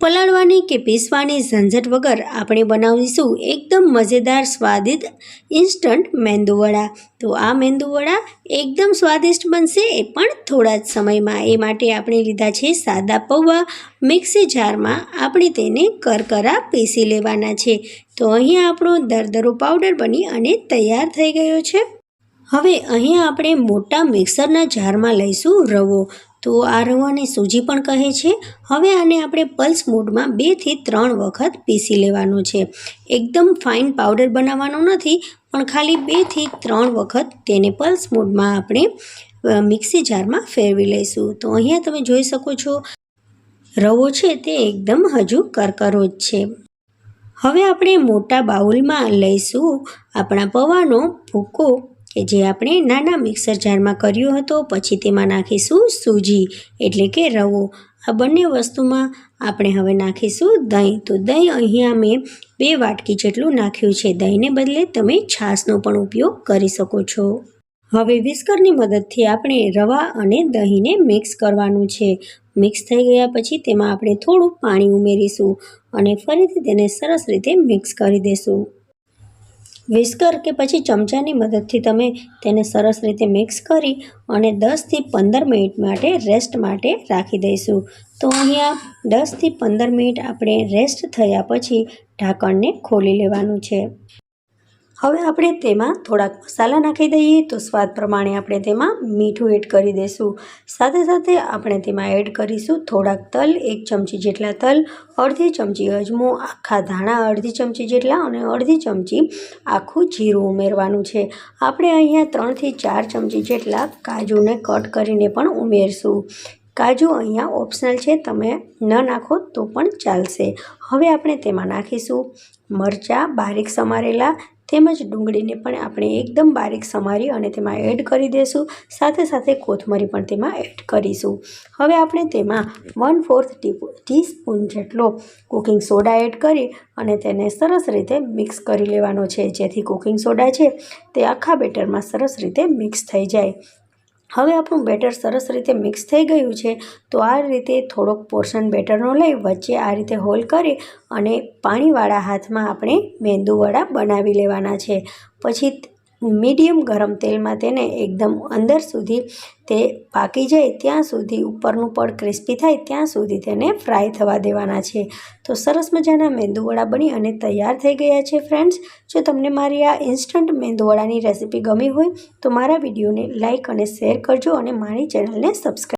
પલાળવાની કે પીસવાની ઝંઝટ વગર આપણે બનાવીશું એકદમ મજેદાર સ્વાદિષ્ટ ઇન્સ્ટન્ટ મેંદુવડા। તો આ મેંદુવડા એકદમ સ્વાદિષ્ટ બનશે, એ પણ થોડા જ સમયમાં। એ માટે આપણે લીધા છે સાદા પૌવા। મિક્સી જારમાં આપણે તેને કરકરા પીસી લેવાના છે। તો અહીંયા આપણો દરદરો પાવડર બની અને તૈયાર થઈ ગયો છે। હવે અહીંયા આપણે મોટા મિક્સરના જારમાં લઈશું રવો। તો આ રવાને સૂજી પણ કહે છે। હવે આને આપણે પલ્સ મોડમાં 2 થી 3 વખત પીસી લેવાનો છે। એકદમ ફાઇન પાવડર બનાવવાનો નથી, પણ ખાલી 2 થી 3 વખત તેને પલ્સ મોડમાં આપણે મિક્સી જારમાં ફેરવી લઈશું। તો અહીંયા તમે જોઈ શકો છો રવો છે તે એકદમ હજુ કરકરો જ છે। હવે આપણે મોટા બાઉલમાં લઈશું આપણા પૌવાનો ભૂકો કે જે આપણે નાના મિક્સર જારમાં કર્યો હતો। પછી તેમાં નાખીશું સૂજી એટલે કે રવો। આ બંને વસ્તુમાં આપણે હવે નાખીશું દહીં। તો દહીં અહીંયા મેં 2 વાટકી જેટલું નાખ્યું છે। દહીંને બદલે તમે છાશનો પણ ઉપયોગ કરી શકો છો। હવે વિસ્કરની મદદથી આપણે રવા અને દહીંને મિક્સ કરવાનું છે। મિક્સ થઈ ગયા પછી તેમાં આપણે થોડું પાણી ઉમેરીશું અને ફરીથી તેને સરસ રીતે મિક્સ કરી દઈશું। વિસ્કર કે પછી ચમચાની મદદથી તમે તેને સરસ રીતે મિક્સ કરી અને 10 થી 15 મિનિટ માટે રેસ્ટ માટે રાખી દઈશું। તો અહીંયા 10 થી 15 મિનિટ આપણે રેસ્ટ થયા પછી ઢાંકણને ખોલી લેવાનું છે। હવે આપણે તેમાં થોડાક મસાલા નાખી દઈએ। તો સ્વાદ પ્રમાણે આપણે તેમાં મીઠું એડ કરી દઈશું। સાથે સાથે આપણે તેમાં એડ કરીશું થોડાક તલ, 1 ચમચી જેટલા તલ, અડધી ચમચી અજમો, આખા ધાણા અડધી ચમચી જેટલા અને અડધી ચમચી આખું જીરું ઉમેરવાનું છે। આપણે અહીંયા 3 થી 4 ચમચી જેટલા કાજુને કટ કરીને પણ ઉમેરશું। કાજુ અહીંયા ઓપ્શનલ છે, તમે ન નાખો તો પણ ચાલશે। હવે આપણે તેમાં નાખીશું મરચાં બારીક સમારેલા, તેમજ ડુંગળીને પણ આપણે એકદમ બારીક સમારી અને તેમાં એડ કરી દઈશું। સાથે સાથે કોથમરી પણ તેમાં એડ કરીશું। હવે આપણે તેમાં 1/4 ટીસ્પૂન જેટલો કુકિંગ સોડા એડ કરી અને તેને સરસ રીતે મિક્સ કરી લેવાનો છે, જેથી કુકિંગ સોડા છે તે આખા બેટરમાં સરસ રીતે મિક્સ થઈ જાય। હવે આપણું બેટર સરસ રીતે મિક્સ થઈ ગયું છે। તો આ રીતે થોડોક પોર્શન બેટરનો લઈ વચ્ચે આ રીતે હોલ કરી અને પાણીવાળા હાથમાં આપણે મેંદુવડા બનાવી લેવાના છે। પછી મીડિયમ ગરમ તેલમાં તેને એકદમ અંદર સુધી તે પાકી જાય ત્યાં સુધી, ઉપરનું પડ ક્રિસ્પી થાય ત્યાં સુધી તેને ફ્રાય થવા દેવાના છે। તો સરસ મજાના મેંદુવડા બની અને તૈયાર થઈ ગયા છે। ફ્રેન્ડ્સ, જો તમને મારી આ ઇન્સ્ટન્ટ મેંદુવડાની રેસીપી ગમી હોય તો મારા વિડીયોને લાઇક અને શેર કરજો અને મારી ચેનલને સબસ્ક્રાઈબ